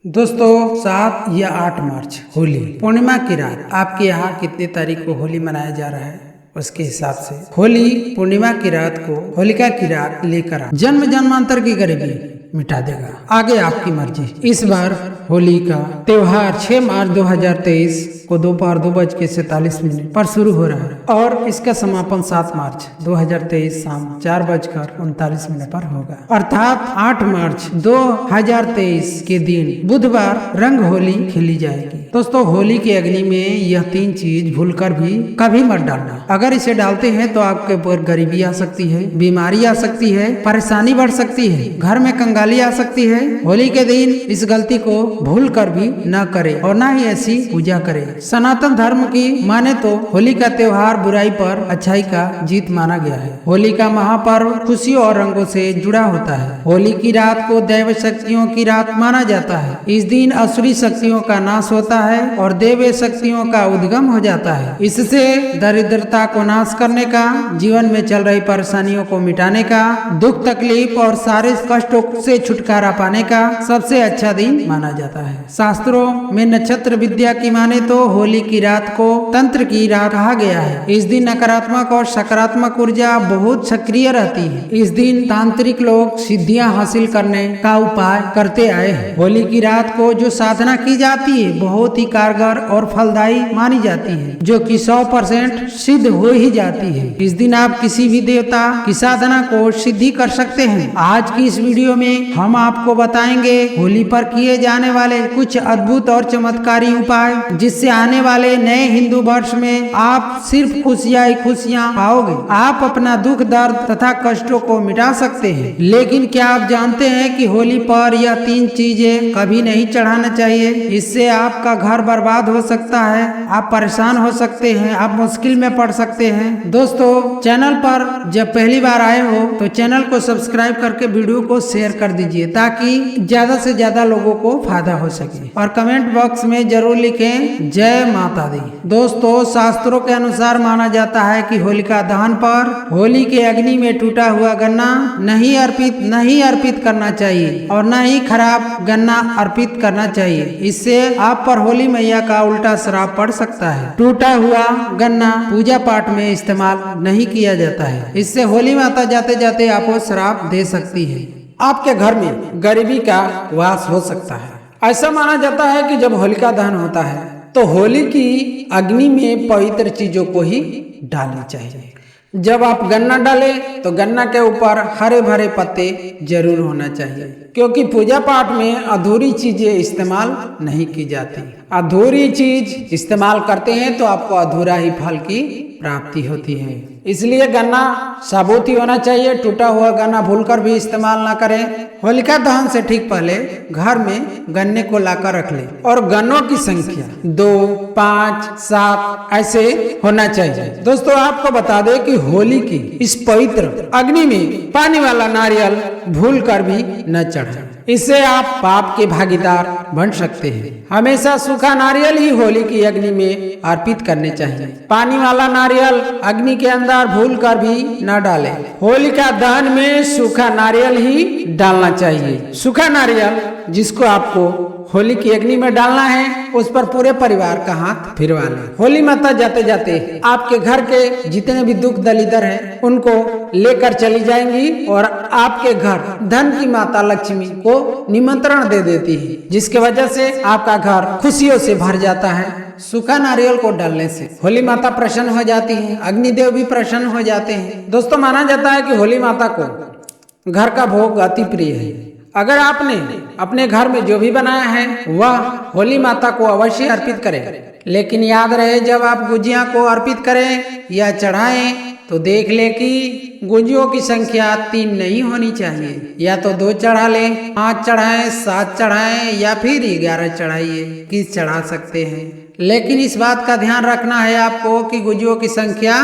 दोस्तों 7 या 8 मार्च होली पूर्णिमा की रात आपके यहाँ कितने तारीख को होली मनाया जा रहा है उसके हिसाब से होली पूर्णिमा की रात को होलिका की रात लेकर जन्म जन्मांतर की गरीबी मिटा देगा। आगे आपकी मर्जी। इस बार होली का त्योहार 6 मार्च 2023 को दोपहर 2:47 पर शुरू हो रहा है और इसका समापन 7 मार्च 2023 शाम 4:39 पर होगा, अर्थात 8 मार्च 2023 के दिन बुधवार रंग होली खेली जाएगी। दोस्तों होली के अग्नि में यह 3 चीज भूलकर भी कभी मत डालना। अगर इसे डालते हैं तो आपके ऊपर गरीबी आ सकती है, बीमारी आ सकती है, परेशानी बढ़ सकती है, घर में कंगाली आ सकती है। होली के दिन इस गलती को भूल कर भी न करें और न ही ऐसी पूजा करें। सनातन धर्म की माने तो होली का त्योहार बुराई पर अच्छाई का जीत माना गया है। होली का महापर्व खुशियों और रंगों से जुड़ा होता है। होली की रात को दैव शक्तियों की रात माना जाता है। इस दिन असुरी शक्तियों का नाश होता है और देव शक्तियों का उद्गम हो जाता है। इससे दरिद्रता को नाश करने का, जीवन में चल रही परेशानियों को मिटाने का, दुख तकलीफ और सारे कष्टों से छुटकारा पाने का सबसे अच्छा दिन माना जाता है। शास्त्रों में नक्षत्र विद्या की माने तो होली की रात को तंत्र की रात कहा गया है। इस दिन नकारात्मक और सकारात्मक ऊर्जा बहुत सक्रिय रहती है। इस दिन तांत्रिक लोग सिद्धियां हासिल करने का उपाय करते आए हैं। होली की रात को जो साधना की जाती है बहुत ही कारगर और फलदायी मानी जाती है, जो कि 100% सिद्ध हो ही जाती है। इस दिन आप किसी भी देवता की साधना को सिद्धि कर सकते हैं। आज की इस वीडियो में हम आपको बताएंगे होली पर किए जाने वाले कुछ अद्भुत और चमत्कारी उपाय, जिससे आने वाले नए हिंदू वर्ष में आप सिर्फ खुशियां ही खुशियां पाओगे। आप अपना दुख दर्द तथा कष्टों को मिटा सकते हैं। लेकिन क्या आप जानते हैं कि होली पर यह 3 चीजें कभी नहीं चढ़ाना चाहिए? इससे आपका घर बर्बाद हो सकता है, आप परेशान हो सकते हैं, आप मुश्किल में पड़ सकते हैं। दोस्तों चैनल पर जब पहली बार आए हो तो चैनल को सब्सक्राइब करके वीडियो को शेयर कर दीजिए ताकि ज्यादा से ज्यादा लोगों को फायदा हो सके, और कमेंट बॉक्स में जरूर लिखें जय माता दी। दोस्तों शास्त्रों के अनुसार माना जाता है कि होलिका दहन पर होली के अग्नि में टूटा हुआ गन्ना नहीं अर्पित करना चाहिए और न ही खराब गन्ना अर्पित करना चाहिए। इससे आप पर होली मैया का उल्टा श्राप पड़ सकता है। टूटा हुआ गन्ना पूजा पाठ में इस्तेमाल नहीं किया जाता है। इससे होली माता जाते जाते आपको श्राप दे सकती है। आपके घर में गरीबी का वास हो सकता है। ऐसा माना जाता है कि जब होलिका दहन होता है तो होली की अग्नि में पवित्र चीजों को ही डालनी चाहिए। जब आप गन्ना डालें तो गन्ना के ऊपर हरे भरे पत्ते जरूर होना चाहिए, क्योंकि पूजा पाठ में अधूरी चीजें इस्तेमाल नहीं की जाती। अधूरी चीज इस्तेमाल करते हैं तो आपको अधूरा ही फल की प्राप्ति होती है। इसलिए गन्ना साबुत ही होना चाहिए। टूटा हुआ गन्ना भूलकर भी इस्तेमाल ना करें। होलिका दहन से ठीक पहले घर में गन्ने को लाकर रख ले और गन्नों की संख्या 2, 5, 7 ऐसे होना चाहिए। दोस्तों आपको बता दें कि होली की इस पवित्र अग्नि में पानी वाला नारियल भूलकर भी न चढ़ाएं। इससे आप पाप के भागीदार बन सकते हैं। हमेशा सूखा नारियल ही होली की अग्नि में अर्पित करने चाहिए। पानी वाला नारियल अग्नि के अंदर भूलकर भी न डालें। होलिका दहन में सूखा नारियल ही डालना चाहिए। सूखा नारियल जिसको आपको होली की अग्नि में डालना है उस पर पूरे परिवार का हाथ फिरवा लें। होली माता जाते जाते आपके घर के जितने भी दुख दलिदर हैं उनको लेकर चली जाएंगी और आपके घर धन की माता लक्ष्मी को निमंत्रण दे देती है, जिसके वजह से आपका घर खुशियों से भर जाता है। सूखा नारियल को डालने से होली माता प्रसन्न हो जाती है, अग्निदेव भी प्रसन्न हो जाते हैं। दोस्तों माना जाता है कि होली माता को घर का भोग अति प्रिय है। अगर आपने अपने घर में जो भी बनाया है वह होली माता को अवश्य अर्पित करें। लेकिन याद रहे जब आप गुजिया को अर्पित करें या चढ़ाएं तो देख ले कि गुजियों की संख्या 3 नहीं होनी चाहिए। या तो 2 चढ़ा लें, 5 चढ़ाएं, 7 चढ़ाएं या फिर 11 चढ़ाइए, किस चढ़ा सकते हैं। लेकिन इस बात का ध्यान रखना है आपको कि गुजियों की संख्या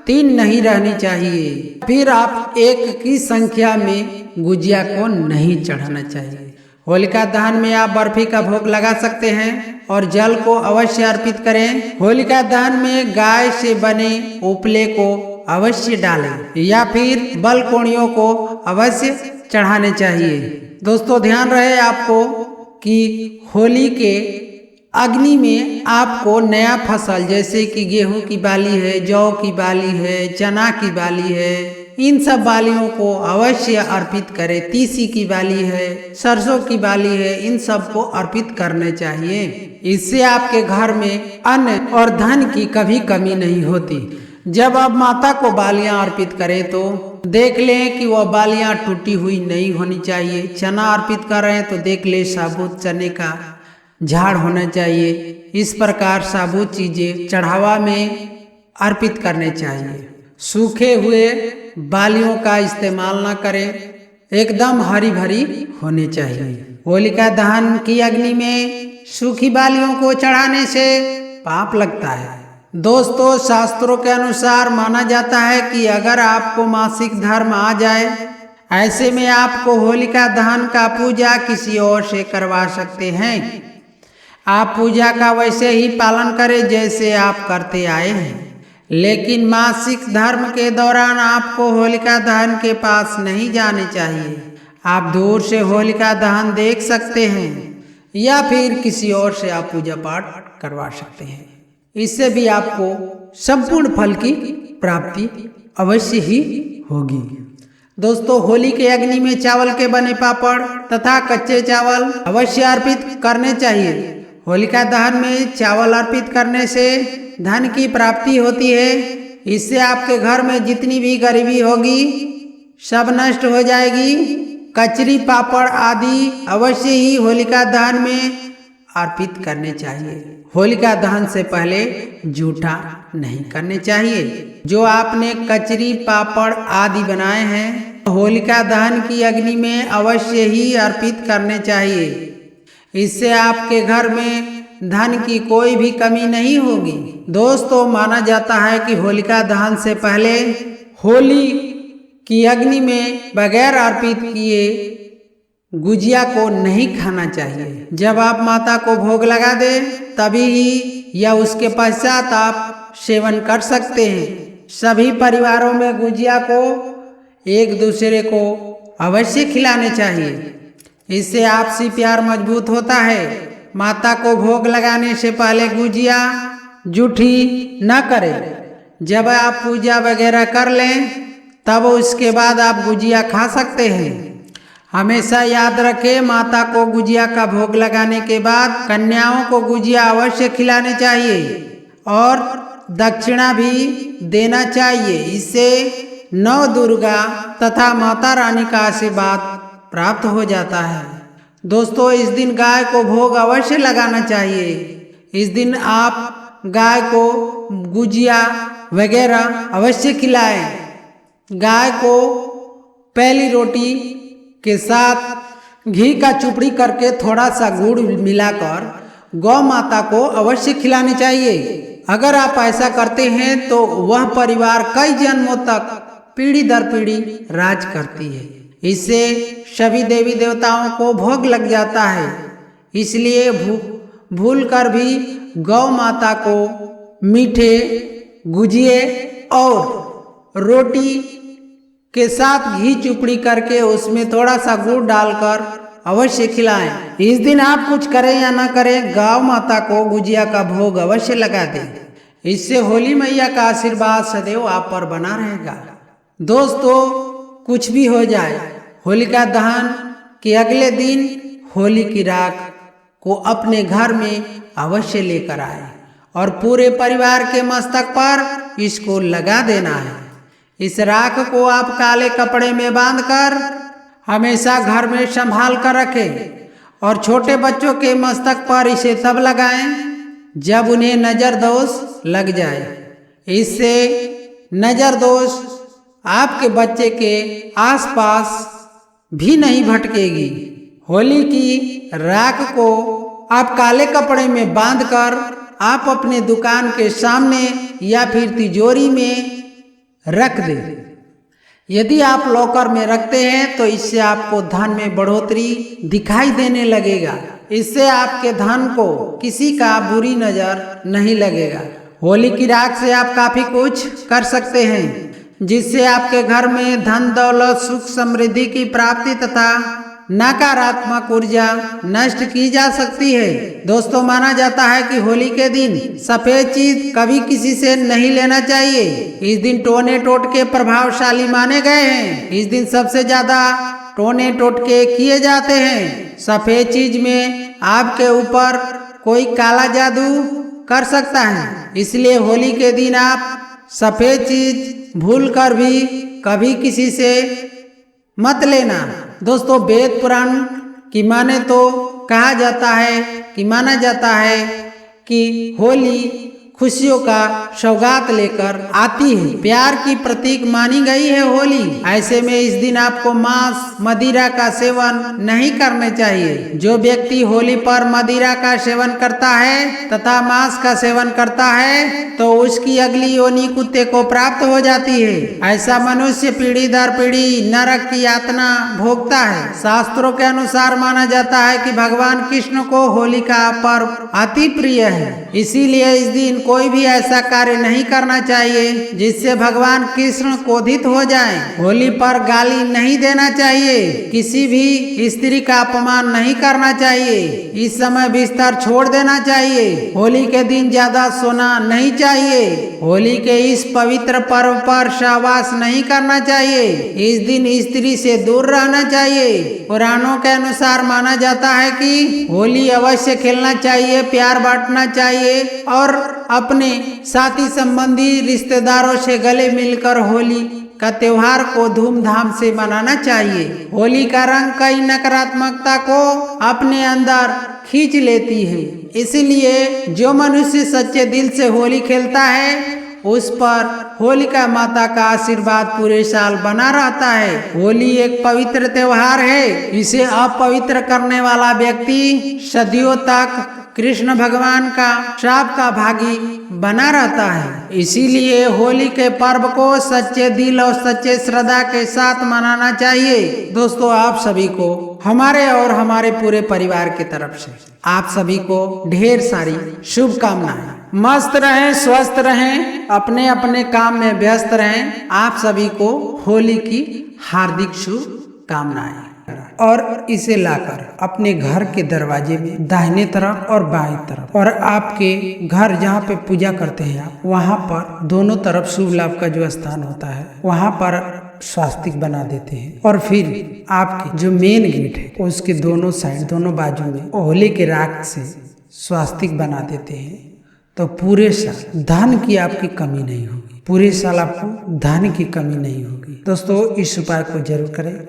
3 नहीं रहनी चाहिए। फिर आप 1 की संख्या में गुजिया को नहीं चढ़ाना चाहिए। होलिका दहन में आप बर्फी का भोग लगा सकते हैं और जल को अवश्य अर्पित करें। होलिका दहन में गाय से बने उपले को अवश्य डालें या फिर बलकोणियों को अवश्य चढ़ाने चाहिए। दोस्तों ध्यान रहे आपको कि होली के अग्नि में आपको नया फसल जैसे कि गेहूं की बाली है, जौ की बाली है, चना की बाली है, इन सब बालियों को अवश्य अर्पित करें। तीसी की बाली है, सरसों की बाली है, इन सब को अर्पित करने चाहिए। इससे आपके घर में अन्न और धन की कभी कमी नहीं होती। जब आप माता को बालियां अर्पित करें तो देख लें कि वह बालियां टूटी हुई नहीं होनी चाहिए। चना अर्पित कर रहे हैं तो देख लें साबुत चने का झाड़ होना चाहिए। इस प्रकार साबुत चीजें चढ़ावा में अर्पित करने चाहिए। सूखे हुए बालियों का इस्तेमाल न करें, एकदम हरी भरी होनी चाहिए। होलिका दहन की अग्नि में सूखी बालियों को चढ़ाने से पाप लगता है। दोस्तों, शास्त्रों के अनुसार माना जाता है कि अगर आपको मासिक धर्म आ जाए, ऐसे में आपको होलिका दहन का पूजा किसी और से करवा सकते हैं। आप पूजा का वैसे ही पालन करें जैसे आप करते आए हैं, लेकिन मासिक धर्म के दौरान आपको होलिका दहन के पास नहीं जाने चाहिए। आप दूर से होलिका दहन देख सकते हैं या फिर किसी और से आप पूजा पाठ करवा सकते हैं। इससे भी आपको संपूर्ण फल की प्राप्ति अवश्य ही होगी। दोस्तों, होली के अग्नि में चावल के बने पापड़ तथा कच्चे चावल अवश्य अर्पित करने चाहिए। होलिका दहन में चावल अर्पित करने से धन की प्राप्ति होती है। इससे आपके घर में जितनी भी गरीबी होगी सब नष्ट हो जाएगी। कचरी पापड़ आदि अवश्य ही होलिका दहन में अर्पित करने चाहिए। होलिका दहन से पहले जूठा नहीं करने चाहिए। जो आपने कचरी पापड़ आदि बनाए हैं होलिका दहन की अग्नि में अवश्य ही अर्पित करने चाहिए। इससे आपके घर में धन की कोई भी कमी नहीं होगी। दोस्तों, माना जाता है कि होलिका दहन से पहले होली की अग्नि में बगैर अर्पित किए गुजिया को नहीं खाना चाहिए। जब आप माता को भोग लगा दें तभी ही या उसके पश्चात आप सेवन कर सकते हैं। सभी परिवारों में गुजिया को एक दूसरे को अवश्य खिलाने चाहिए। इससे आपसी प्यार मजबूत होता है। माता को भोग लगाने से पहले गुजिया जूठी न करें। जब आप पूजा वगैरह कर लें तब उसके बाद आप गुजिया खा सकते हैं। हमेशा याद रखें, माता को गुजिया का भोग लगाने के बाद कन्याओं को गुजिया अवश्य खिलाने चाहिए और दक्षिणा भी देना चाहिए। इससे नव दुर्गा तथा माता रानी का आशीर्वाद प्राप्त हो जाता है। दोस्तों, इस दिन गाय को भोग अवश्य लगाना चाहिए। इस दिन आप गाय को गुजिया वगैरह अवश्य खिलाएं। गाय को पहली रोटी के साथ घी का चुपड़ी करके थोड़ा सा गुड़ मिलाकर गौ माता को अवश्य खिलानी चाहिए। अगर आप ऐसा करते हैं तो वह परिवार कई जन्मों तक पीढ़ी दर पीढ़ी राज करती है। इससे सभी देवी देवताओं को भोग लग जाता है। इसलिए भूल कर भी गौ माता को मीठे गुजिये और रोटी के साथ घी चुपड़ी करके उसमें थोड़ा सा गुड़ डालकर अवश्य खिलाएं। इस दिन आप कुछ करें या ना करें, गौ माता को गुजिया का भोग अवश्य लगा दें। इससे होली मैया का आशीर्वाद सदैव आप पर बना रहेगा। दोस्तों, कुछ भी हो जाए, होलिका दहन के अगले दिन होली की राख को अपने घर में अवश्य लेकर आए और पूरे परिवार के मस्तक पर इसको लगा देना है। इस राख को आप काले कपड़े में बांधकर हमेशा घर में संभाल कर रखें और छोटे बच्चों के मस्तक पर इसे तब लगाएं जब उन्हें नजर दोष लग जाए। इससे नजर दोष आपके बच्चे के आसपास भी नहीं भटकेगी। होली की राख को आप काले कपड़े में बांधकर आप अपने दुकान के सामने या फिर तिजोरी में रख दें। यदि आप लॉकर में रखते हैं तो इससे आपको धन में बढ़ोतरी दिखाई देने लगेगा। इससे आपके धन को किसी का बुरी नजर नहीं लगेगा। होली की राख से आप काफी कुछ कर सकते हैं जिससे आपके घर में धन दौलत सुख समृद्धि की प्राप्ति तथा नकारात्मक ऊर्जा नष्ट की जा सकती है। दोस्तों, माना जाता है कि होली के दिन सफेद चीज कभी किसी से नहीं लेना चाहिए। इस दिन टोने टोटके प्रभावशाली माने गए हैं। इस दिन सबसे ज्यादा टोने टोटके किए जाते हैं। सफेद चीज में आपके ऊपर कोई काला जादू कर सकता है, इसलिए होली के दिन आप सफेद चीज भूल कर भी कभी किसी से मत लेना। दोस्तों, वेद पुराण की माने तो माना जाता है कि होली खुशियों का सौगात लेकर आती है। प्यार की प्रतीक मानी गई है होली। ऐसे में इस दिन आपको मांस मदिरा का सेवन नहीं करने चाहिए। जो व्यक्ति होली पर मदिरा का सेवन करता है तथा मांस का सेवन करता है तो उसकी अगली योनि कुत्ते को प्राप्त हो जाती है। ऐसा मनुष्य पीढ़ी दर पीढ़ी नरक की यातना भोगता है। शास्त्रों के अनुसार माना जाता है कि भगवान कृष्ण को होली का पर्व अति प्रिय है, इसीलिए इस दिन कोई भी ऐसा कार्य नहीं करना चाहिए जिससे भगवान कृष्ण क्रोधित हो जाएं। होली पर गाली नहीं देना चाहिए, किसी भी स्त्री का अपमान नहीं करना चाहिए, इस समय बिस्तर छोड़ देना चाहिए। होली के दिन ज्यादा सोना नहीं चाहिए। होली के इस पवित्र पर्व पर सहवास नहीं करना चाहिए। इस दिन स्त्री से दूर रहना चाहिए। पुराणों के अनुसार माना जाता है कि होली अवश्य खेलना चाहिए, प्यार बांटना चाहिए और अपने साथी संबंधी रिश्तेदारों से गले मिलकर होली का त्योहार को धूमधाम से मनाना चाहिए। होली का रंग कई नकारात्मकता को अपने अंदर खींच लेती है, इसलिए जो मनुष्य सच्चे दिल से होली खेलता है उस पर होलिका माता का आशीर्वाद पूरे साल बना रहता है। होली एक पवित्र त्योहार है, इसे अपवित्र करने वाला व्यक्ति सदियों तक कृष्ण भगवान का श्राप का भागी बना रहता है। इसीलिए होली के पर्व को सच्चे दिल और सच्चे श्रद्धा के साथ मनाना चाहिए। दोस्तों, आप सभी को हमारे और हमारे पूरे परिवार की तरफ से आप सभी को ढेर सारी शुभकामनाएं। मस्त रहें, स्वस्थ रहें, अपने अपने काम में व्यस्त रहें। आप सभी को होली की हार्दिक शुभकामनाएं। और इसे लाकर अपने घर के दरवाजे में दाहिने तरफ और बाएं तरफ और आपके घर जहाँ पे पूजा करते हैं आप वहाँ पर दोनों तरफ शुभ लाभ का जो स्थान होता है वहाँ पर स्वास्तिक बना देते हैं। और फिर आपके जो मेन गेट है उसके दोनों साइड दोनों बाजू में होली के राख से स्वास्तिक बना देते हैं। तो पूरे साल धन की आपकी कमी नहीं होगी, पूरे साल आपको धन की कमी नहीं होगी। दोस्तों, इस उपाय को जरूर करें।